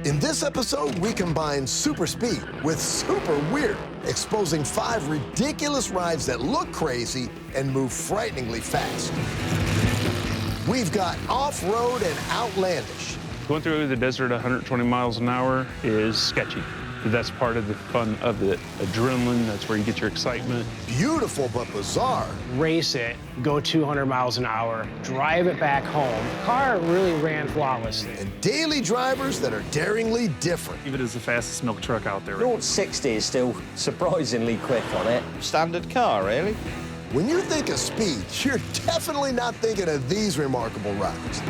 In this episode, we combine super speed with super weird, exposing 5 ridiculous rides that look crazy and move frighteningly fast. We've got off-road and outlandish. Going through the desert at 120 miles an hour is sketchy. That's part of the fun of it. Adrenaline, that's where you get your excitement. Beautiful but bizarre. Race it, go 200 miles an hour, drive it back home. Car really ran flawlessly. And daily drivers that are daringly different. It is the fastest milk truck out there. 0-60 is still surprisingly quick on it. Standard car, really. When you think of speed, you're definitely not thinking of these remarkable rides.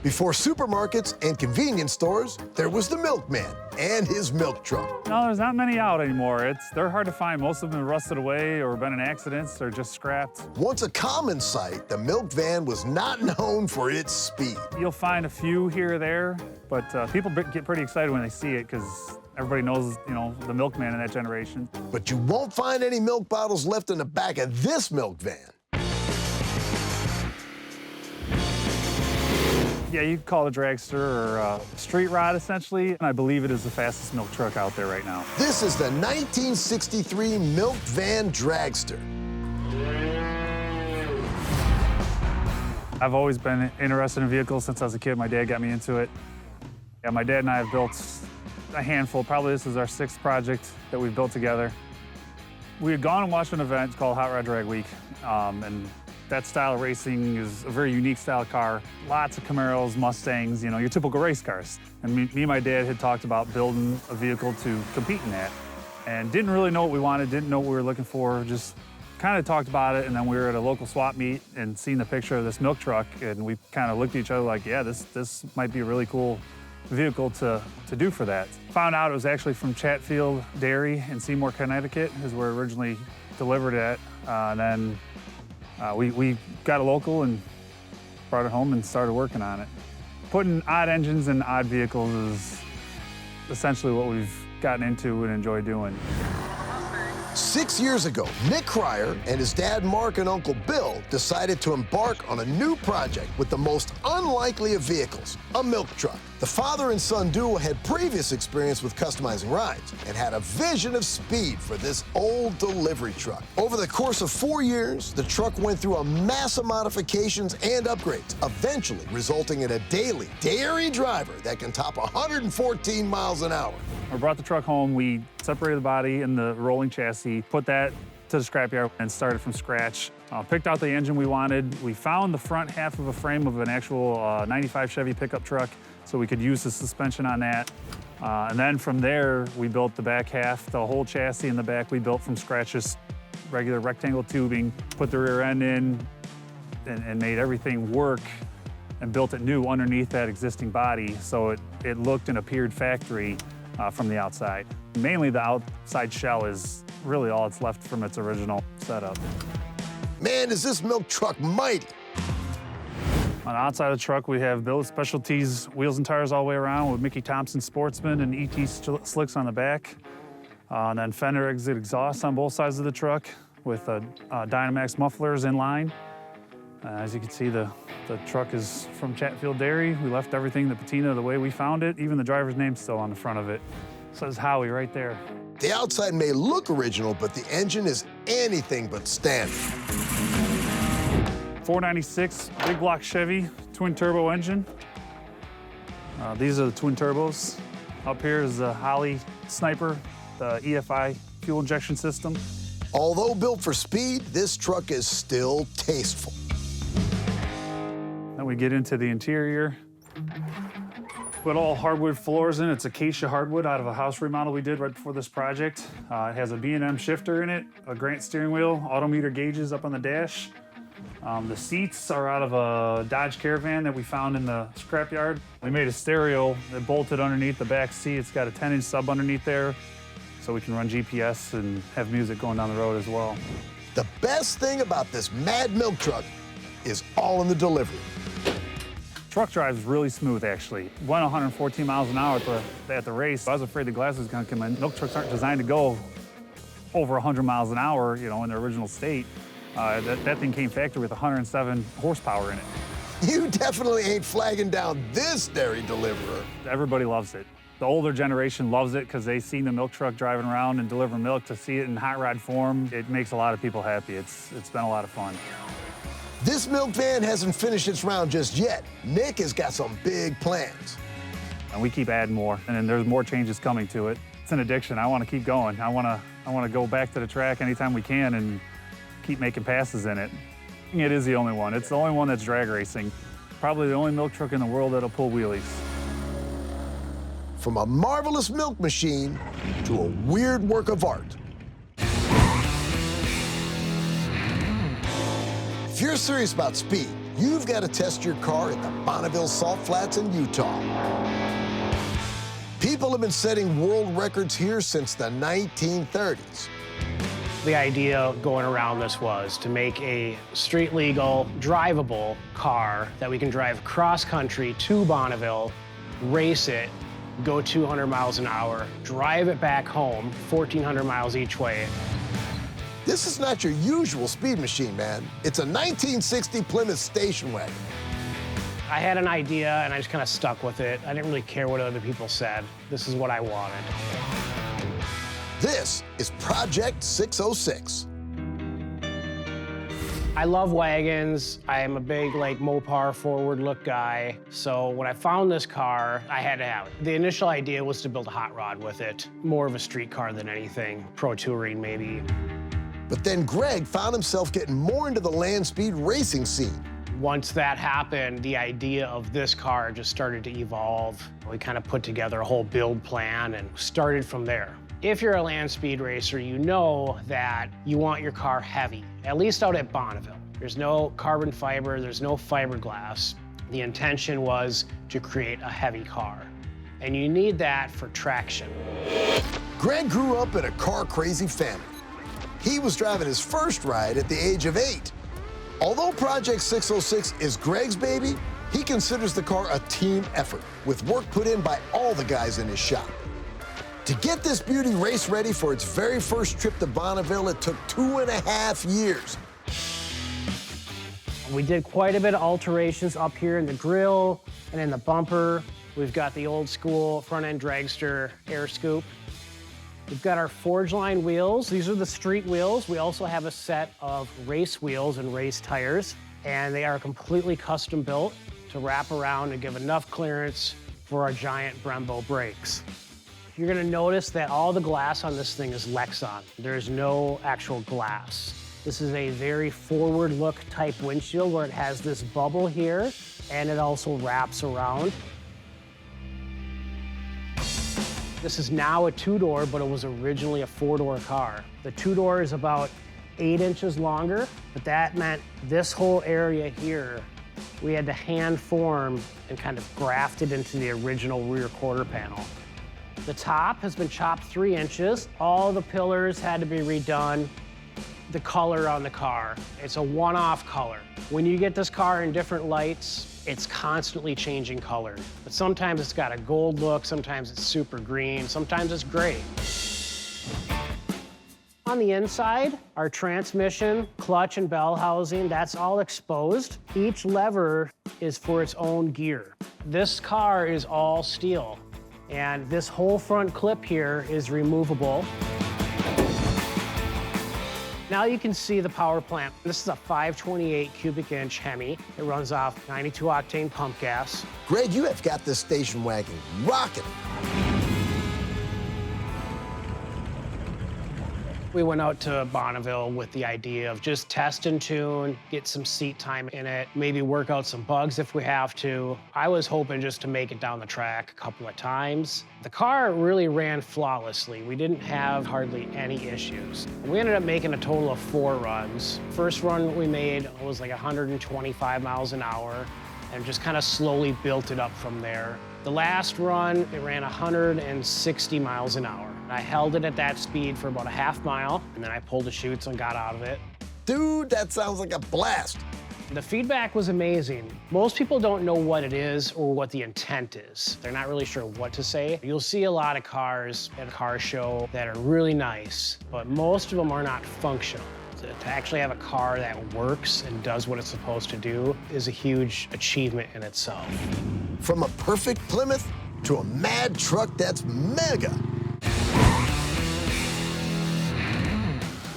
Before supermarkets and convenience stores, there was the milkman and his milk truck. No, there's not many out anymore. They're hard to find. Most of them have rusted away or been in accidents or just scrapped. Once a common sight, the milk van was not known for its speed. You'll find a few here or there, but people get pretty excited when they see it because everybody knows, you know, the milkman in that generation. But you won't find any milk bottles left in the back of this milk van. Yeah, you could call it a dragster or a street rod, essentially, and I believe it is the fastest milk truck out there right now. This is the 1963 Milk Van Dragster. I've always been interested in vehicles since I was a kid. My dad got me into it. Yeah, my dad and I have built a handful. Probably this is our 6th project that we've built together. We had gone and watched an event called Hot Rod Drag Week, and that style of racing is a very unique style car. Lots of Camaros, Mustangs, you know, your typical race cars. And me and my dad had talked about building a vehicle to compete in that. And didn't really know what we wanted, didn't know what we were looking for, just kind of talked about it. And then we were at a local swap meet and seen the picture of this milk truck. And we kind of looked at each other like, yeah, this might be a really cool vehicle to do for that. Found out it was actually from Chatfield Dairy in Seymour, Connecticut, is where it originally delivered it. And then we got a local and brought it home and started working on it. Putting odd engines in odd vehicles is essentially what we've gotten into and enjoy doing. 6 years ago, Nick Cryer and his dad Mark and Uncle Bill decided to embark on a new project with the most unlikely of vehicles, a milk truck. The father and son duo had previous experience with customizing rides and had a vision of speed for this old delivery truck. Over the course of 4 years, the truck went through a mass of modifications and upgrades, eventually resulting in a daily dairy driver that can top 114 miles an hour. We brought the truck home, we separated the body and the rolling chassis, put that to the scrapyard and started from scratch. Picked out the engine we wanted. We found the front half of a frame of an actual 95 Chevy pickup truck, so we could use the suspension on that. And then from there, we built the back half, the whole chassis in the back we built from scratch, just regular rectangle tubing, put the rear end in and made everything work and built it new underneath that existing body so it looked and appeared factory from the outside. Mainly the outside shell is really all that's left from its original setup. Man, is this milk truck mighty. On the outside of the truck, we have Billet Specialties wheels and tires all the way around with Mickey Thompson Sportsman and ET slicks on the back. And then Fender exit exhaust on both sides of the truck with Dynamax mufflers in line. As you can see, the truck is from Chatfield Dairy. We left everything, the patina, the way we found it. Even the driver's name's still on the front of it. It says Howie right there. The outside may look original, but the engine is anything but standard. 496 big block Chevy twin turbo engine. These are the twin turbos. Up here is the Holly Sniper, the EFI fuel injection system. Although built for speed, this truck is still tasteful. Then we get into the interior. Put all hardwood floors in. It's acacia hardwood out of a house remodel we did right before this project. It has a B&M shifter in it, a Grant steering wheel, autometer gauges up on the dash. The seats are out of a Dodge Caravan that we found in the scrapyard. We made a stereo that bolted underneath the back seat. It's got a 10-inch sub underneath there, so we can run GPS and have music going down the road as well. The best thing about this mad milk truck is all in the delivery. Truck drive is really smooth, actually. Went 114 miles an hour at the race. I was afraid the glass was going to come in. Milk trucks aren't designed to go over 100 miles an hour, you know, in their original state. That thing came factory with 107 horsepower in it. You definitely ain't flagging down this dairy deliverer. Everybody loves it. The older generation loves it because they've seen the milk truck driving around and delivering milk. To see it in hot rod form, it makes a lot of people happy. It's been a lot of fun. This milk van hasn't finished its round just yet. Nick has got some big plans. And we keep adding more, and then there's more changes coming to it. It's an addiction. I want to keep going. I want to go back to the track anytime we can and keep making passes in it. It is the only one. It's the only one that's drag racing. Probably the only milk truck in the world that'll pull wheelies. From a marvelous milk machine to a weird work of art. If you're serious about speed, you've got to test your car at the Bonneville Salt Flats in Utah. People have been setting world records here since the 1930s. The idea going around this was to make a street-legal, drivable car that we can drive cross-country to Bonneville, race it, go 200 miles an hour, drive it back home, 1,400 miles each way. This is not your usual speed machine, man. It's a 1960 Plymouth station wagon. I had an idea, and I just kind of stuck with it. I didn't really care what other people said. This is what I wanted. This is Project 606. I love wagons. I am a big, Mopar forward-look guy. So when I found this car, I had to have it. The initial idea was to build a hot rod with it. More of a street car than anything. Pro touring, maybe. But then Greg found himself getting more into the land speed racing scene. Once that happened, the idea of this car just started to evolve. We kind of put together a whole build plan and started from there. If you're a land speed racer, you know that you want your car heavy, at least out at Bonneville. There's no carbon fiber, there's no fiberglass. The intention was to create a heavy car, and you need that for traction. Greg grew up in a car-crazy family. He was driving his first ride at the age of 8. Although Project 606 is Greg's baby, he considers the car a team effort, with work put in by all the guys in his shop. To get this beauty race ready for its very first trip to Bonneville, it took 2.5 years. We did quite a bit of alterations up here in the grille and in the bumper. We've got the old school front-end dragster air scoop. We've got our forge line wheels. These are the street wheels. We also have a set of race wheels and race tires, and they are completely custom built to wrap around and give enough clearance for our giant Brembo brakes. You're gonna notice that all the glass on this thing is Lexan. There's no actual glass. This is a very forward look type windshield where it has this bubble here, and it also wraps around. This is now a 2-door, but it was originally a 4-door car. The 2-door is about 8 inches longer, but that meant this whole area here, we had to hand form and kind of graft it into the original rear quarter panel. The top has been chopped 3 inches. All the pillars had to be redone. The color on the car, it's a one-off color. When you get this car in different lights, it's constantly changing color. But sometimes it's got a gold look, sometimes it's super green, sometimes it's gray. On the inside, our transmission, clutch, and bell housing, that's all exposed. Each lever is for its own gear. This car is all steel, and this whole front clip here is removable. Now you can see the power plant. This is a 528 cubic inch Hemi. It runs off 92 octane pump gas. Greg, you have got this station wagon rocking. We went out to Bonneville with the idea of just test and tune, get some seat time in it, maybe work out some bugs if we have to. I was hoping just to make it down the track a couple of times. The car really ran flawlessly. We didn't have hardly any issues. We ended up making a total of 4 runs. First run we made was like 125 miles an hour and just kind of slowly built it up from there. The last run, it ran 160 miles an hour. I held it at that speed for about a half mile, and then I pulled the chutes and got out of it. Dude, that sounds like a blast. The feedback was amazing. Most people don't know what it is or what the intent is. They're not really sure what to say. You'll see a lot of cars at a car show that are really nice, but most of them are not functional. To actually have a car that works and does what it's supposed to do is a huge achievement in itself. From a perfect Plymouth to a mad truck that's mega.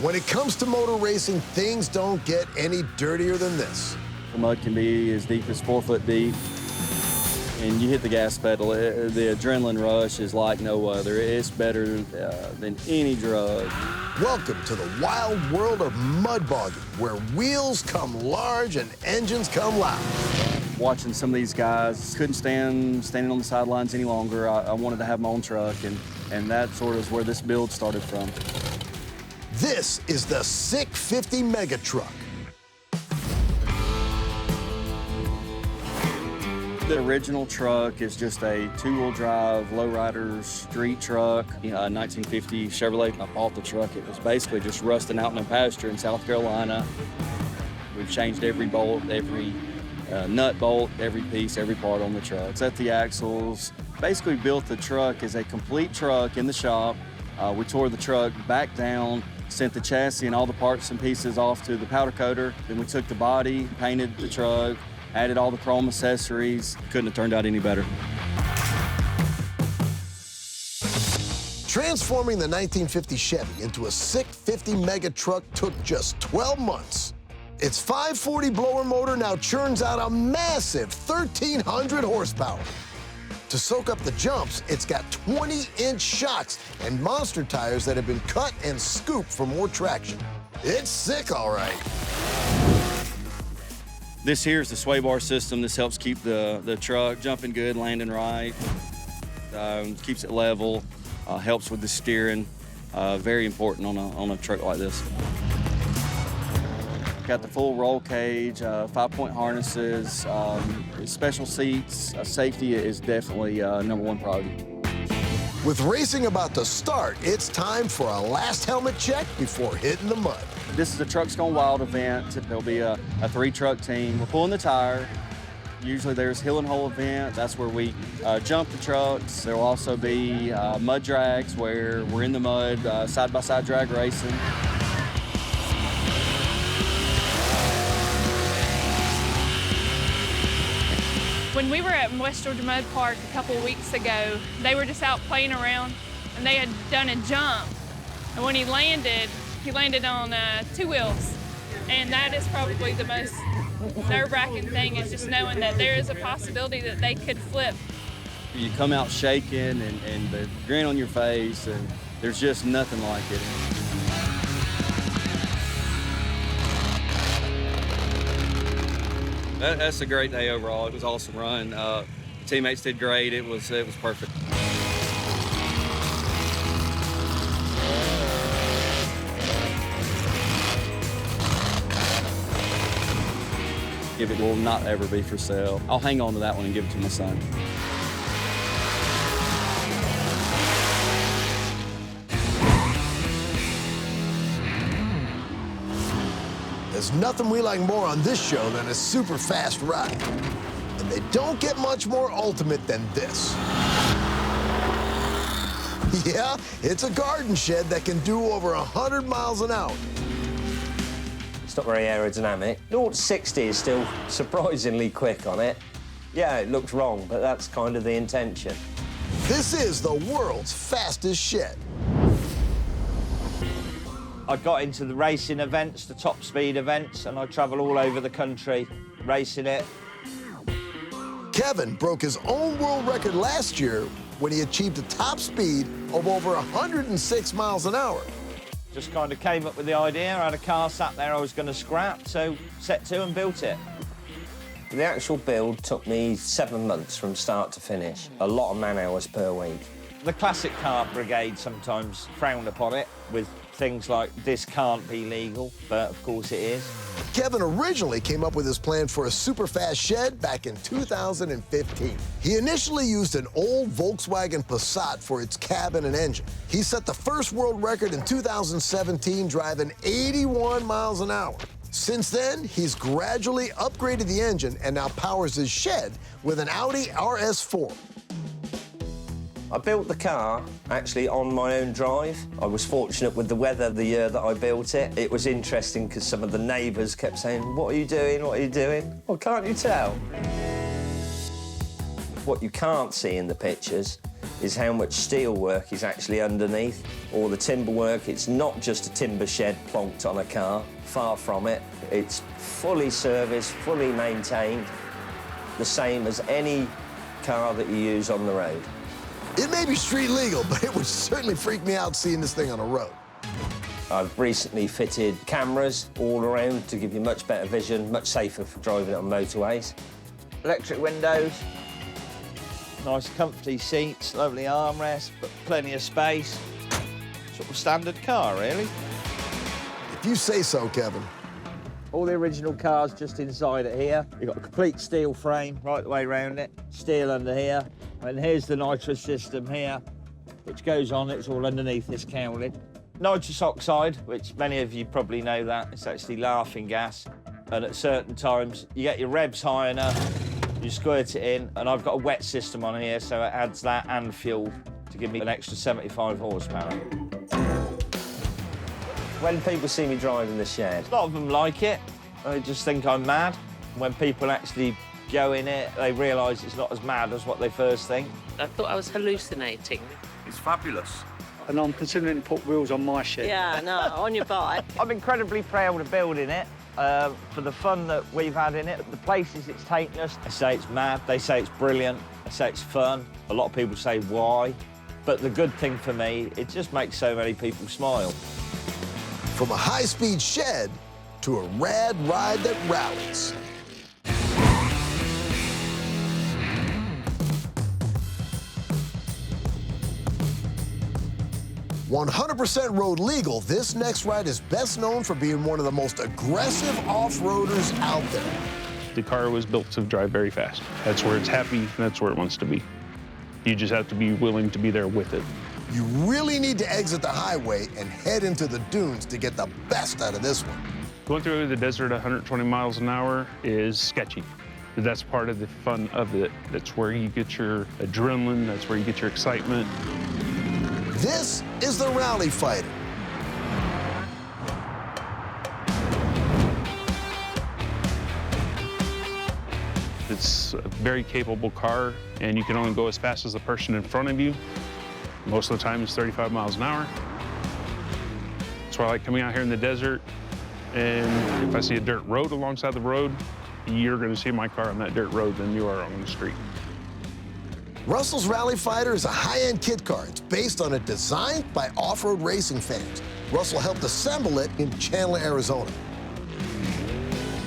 When it comes to motor racing, things don't get any dirtier than this. The mud can be as deep as 4 foot deep, and you hit the gas pedal. The adrenaline rush is like no other. It's better than any drug. Welcome to the wild world of mud bogging, where wheels come large and engines come loud. Watching some of these guys, couldn't stand standing on the sidelines any longer. I wanted to have my own truck, and that sort of is where this build started from. This is the SICK 50 Mega Truck. The original truck is just a 2-wheel drive lowrider street truck, 1950 Chevrolet. I bought the truck. It was basically just rusting out in a pasture in South Carolina. We've changed every bolt, every nut bolt, every piece, every part on the truck. Set the axles. Basically built the truck as a complete truck in the shop. We tore the truck back down, sent the chassis and all the parts and pieces off to the powder coater. Then we took the body, painted the truck, added all the chrome accessories. Couldn't have turned out any better. Transforming the 1950 Chevy into a SICK 50 Mega Truck took just 12 months. Its 540 blower motor now churns out a massive 1,300 horsepower. To soak up the jumps, it's got 20-inch shocks and monster tires that have been cut and scooped for more traction. It's sick, all right. This here is the sway bar system. This helps keep the truck jumping good, landing right, keeps it level, helps with the steering. Very important on a truck like this. Got the full roll cage, 5-point harnesses, special seats. Safety is definitely #1 priority. With racing about to start, it's time for a last helmet check before hitting the mud. This is a Trucks Gone Wild event. There'll be a 3-truck team. We're pulling the tire. Usually there's hill and hole event. That's where we jump the trucks. There will also be mud drags where we're in the mud, side-by-side drag racing. When we were at West Georgia Mud Park a couple of weeks ago, they were just out playing around, and they had done a jump. And when he landed on 2 wheels. And that is probably the most nerve-wracking thing, is just knowing that there is a possibility that they could flip. You come out shaking and the grin on your face, and there's just nothing like it. That's a great day overall. It was an awesome run. The teammates did great. It was perfect. It will not ever be for sale. I'll hang on to that one and give it to my son. There's nothing we like more on this show than a super fast ride. And they don't get much more ultimate than this. Yeah, it's a garden shed that can do over 100 miles an hour. It's not very aerodynamic. 0 to 60 is still surprisingly quick on it. Yeah, it looks wrong, but that's kind of the intention. This is the world's fastest shed. I got into the racing events, the top speed events, and I travel all over the country racing it. Kevin broke his own world record last year when he achieved a top speed of over 106 miles an hour. Just kind of came up with the idea. I had a car sat there I was going to scrap, so set to and built it. The actual build took me 7 months from start to finish. A lot of man-hours per week. The classic car brigade sometimes frown upon it with things like, this can't be legal, but of course it is. Kevin originally came up with his plan for a super fast shed back in 2015. He initially used an old Volkswagen Passat for its cabin and engine. He set the first world record in 2017, driving 81 miles an hour. Since then, he's gradually upgraded the engine and now powers his shed with an Audi RS4. I built the car, actually, on my own drive. I was fortunate with the weather the year that I built it. It was interesting because some of the neighbours kept saying, "What are you doing? What are you doing?" Well, can't you tell? What you can't see in the pictures is how much steel work is actually underneath, or the timber work. It's not just a timber shed plonked on a car, far from it. It's fully serviced, fully maintained, the same as any car that you use on the road. It may be street legal, but it would certainly freak me out seeing this thing on a road. I've recently fitted cameras all around to give you much better vision, much safer for driving on motorways. Electric windows, nice comfy seats, lovely armrests, but plenty of space. Sort of standard car, really. If you say so, Kevin. All the original cars just inside it here. You've got a complete steel frame right the way around it, steel under here. And here's the nitrous system here, which goes on, it's all underneath this cowling. Nitrous oxide, which many of you probably know that, it's actually laughing gas. And at certain times, you get your revs high enough, you squirt it in, and I've got a wet system on here, so it adds that and fuel to give me an extra 75 horsepower. When people see me driving the shed, A lot of them like it. They just think I'm mad. When people actually go in it, they realise it's not as mad as what they first think. I thought I was hallucinating. It's fabulous. And I'm considering to put wheels on my shed. Yeah, no, on your bike. I'm incredibly proud of building it, for the fun that we've had in it, the places it's taken us. They say it's mad, they say it's brilliant, they say it's fun. A lot of people say why, but the good thing for me, it just makes so many people smile. From a high-speed shed to a rad ride that rallies. 100% road legal, this next ride is best known for being one of the most aggressive off-roaders out there. The car was built to drive very fast. That's where it's happy, and that's where it wants to be. You just have to be willing to be there with it. You really need to exit the highway and head into the dunes to get the best out of this one. Going through the desert at 120 miles an hour is sketchy. But that's part of the fun of it. That's where you get your adrenaline, that's where you get your excitement. This is the Rally Fighter. It's a very capable car, and you can only go as fast as the person in front of you. Most of the time it's 35 miles an hour. That's why I like coming out here in the desert, and if I see a dirt road alongside the road, you're gonna see my car on that dirt road than you are on the street. Russell's Rally Fighter is a high-end kit car. It's based on a design by off-road racing fans. Russell helped assemble it in Chandler, Arizona.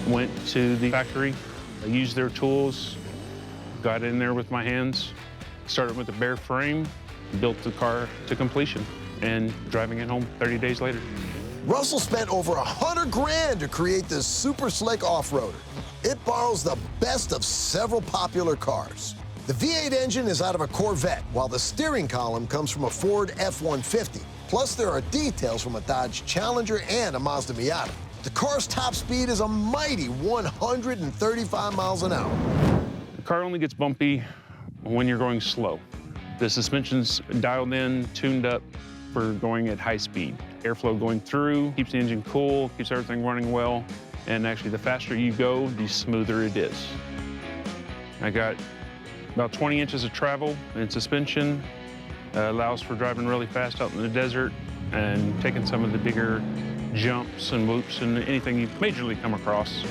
Went to the factory, I used their tools, got in there with my hands, started with a bare frame, built the car to completion, and driving it home 30 days later. Russell spent over $100 grand to create this super slick off-roader. It borrows the best of several popular cars. The V8 engine is out of a Corvette, while the steering column comes from a Ford F-150. Plus, there are details from a Dodge Challenger and a Mazda Miata. The car's top speed is a mighty 135 miles an hour. The car only gets bumpy when you're going slow. The suspension's dialed in, tuned up for going at high speed. Airflow going through, keeps the engine cool, keeps everything running well, and actually the faster you go, the smoother it is. I got about 20 inches of travel in suspension, allows for driving really fast out in the desert and taking some of the bigger jumps and whoops and anything you majorly come across.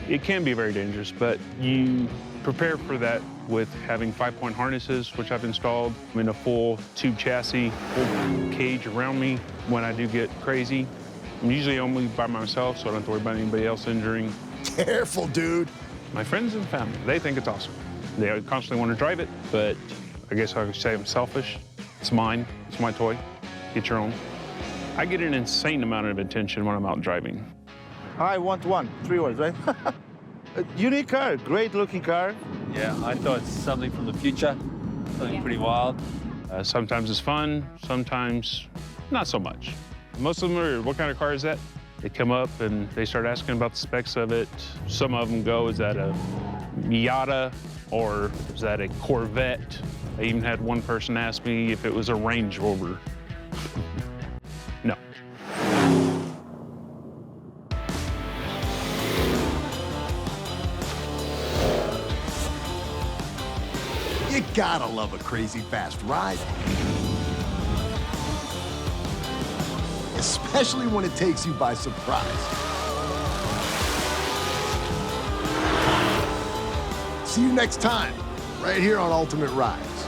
It can be very dangerous, but you prepare for that with having 5-point harnesses, which I've installed. I'm in a full tube chassis, full cage around me when I do get crazy. I'm usually only by myself, so I don't have to worry about anybody else injuring. Careful, dude. My friends and family, they think it's awesome. They constantly want to drive it, but I guess I could say I'm selfish. It's mine, it's my toy. Get your own. I get an insane amount of attention when I'm out driving. I want one, 3 words, right? A unique car, great looking car. Yeah, I thought it's something from the future, something pretty wild. Sometimes it's fun, sometimes not so much. Most of them are, what kind of car is that? They come up and they start asking about the specs of it. Some of them go, is that a Miata or is that a Corvette? I even had one person ask me if it was a Range Rover. No. You gotta love a crazy fast ride. Especially when it takes you by surprise. See you next time, right here on Ultimate Rides.